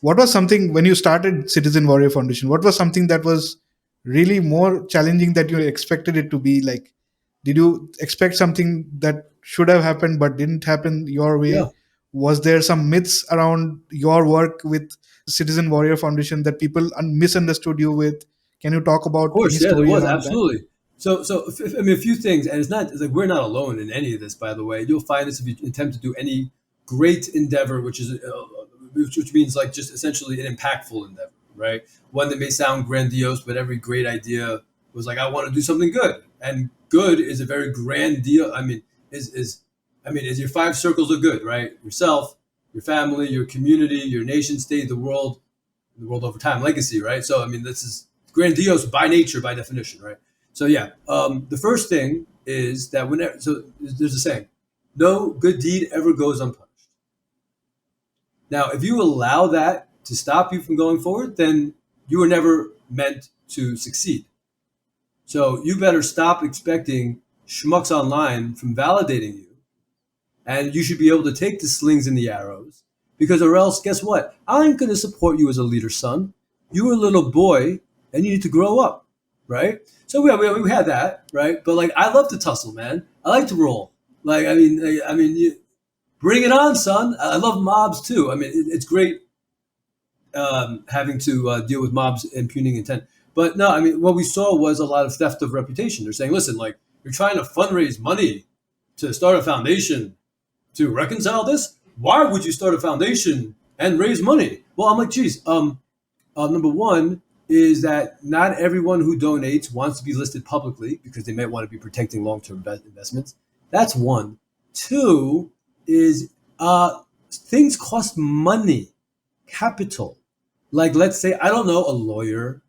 what was something when you started Citizen Warrior Foundation? What was something that was really more challenging that you expected it to be? Like, did you expect something that should have happened but didn't happen your Yeah, way? Was there some myths around your work with Citizen Warrior Foundation that people misunderstood you with? Can you talk of about any course. Yeah, there story was around that? absolutely. I mean, a few things, and it's like we're not alone in any of this. By the way, you'll find this if you attempt to do any great endeavor, which means like just essentially an impactful endeavor, right? One that may sound grandiose, but every great idea was like, I want to do something good, and good is a very grand deal. I mean, is your five circles of good, right? Yourself, your family, your community, your nation state, the world over time, legacy, right? So, I mean, this is grandiose by nature, by definition, right? So, yeah, the first thing is that there's a saying, no good deed ever goes unpunished. Now, if you allow that to stop you from going forward, then you were never meant to succeed. So you better stop expecting schmucks online from validating you. And you should be able to take the slings and the arrows, because or else, guess what? I ain't going to support you as a leader, son. You're a little boy and you need to grow up, right? So we had that, right? But like, I love to tussle, man. I like to roll. Like, bring it on, son. I love mobs too. I mean, it's great having to deal with mobs impugning intent. But no, I mean, what we saw was a lot of theft of reputation. They're saying, listen, like, you're trying to fundraise money to start a foundation to reconcile this. Why would you start a foundation and raise money? Well, I'm like, geez, number one is that not everyone who donates wants to be listed publicly because they might want to be protecting long-term investments. That's one. Two is things cost money, capital. Like, let's say, I don't know, a lawyer,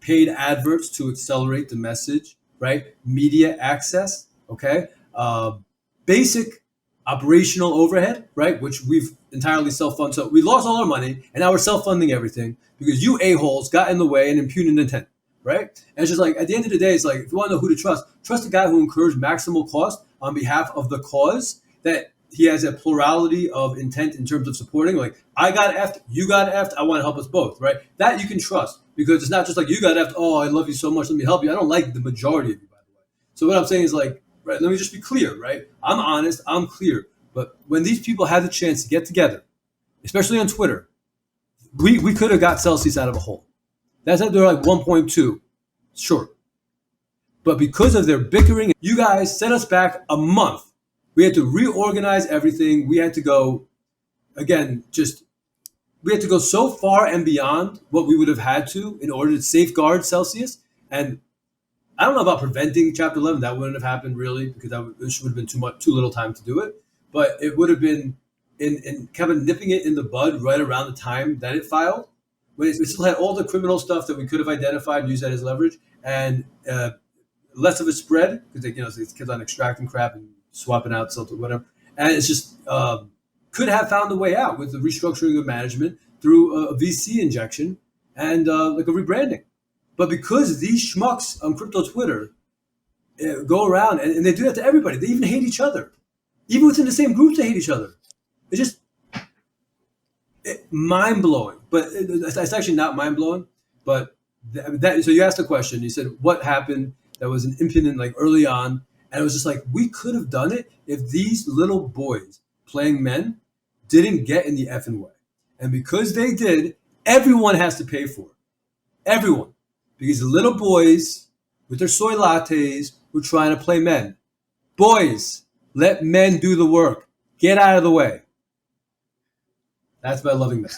paid adverts to accelerate the message, right? Media access, okay? Basic operational overhead, right? Which we've entirely self-funded. So we lost all our money and now we're self-funding everything because you a-holes got in the way and impugned intent, right? And it's just like, at the end of the day, it's like, if you want to know who to trust the guy who incurs maximal cost on behalf of the cause that he has a plurality of intent in terms of supporting. Like, I got effed, you got effed, I want to help us both, right? That you can trust, because it's not just like, you got effed, oh, I love you so much, let me help you. I don't like the majority of you, by the way. So what I'm saying is like, right, let me just be clear, right? I'm honest, I'm clear. But when these people had the chance to get together, especially on Twitter, we could have got Celsius out of a hole. That's how they're like 1.2, sure. But because of their bickering, you guys set us back a month. We had to reorganize everything. We had to go, again, we had to go so far and beyond what we would have had to in order to safeguard Celsius. And I don't know about preventing Chapter 11. That wouldn't have happened really, because this would have been too little time to do it. But it would have been in kind of nipping it in the bud right around the time that it filed, when it still had all the criminal stuff that we could have identified and used that as leverage, and less of a spread, because they kept on extracting crap and swapping out something, whatever. And it's just could have found a way out with the restructuring of management through a VC injection and like a rebranding. But because these schmucks on crypto Twitter go around and they do that to everybody, they even hate each other. Even within the same groups, they hate each other. It's just mind-blowing. But it's actually not mind-blowing. But so you asked the question. You said, what happened that was an impudent, like, early on? And it was just like, we could have done it if these little boys playing men didn't get in the effing way. And because they did, everyone has to pay for it. Everyone. Because the little boys with their soy lattes were trying to play men. Boys, let men do the work. Get out of the way. That's by loving men.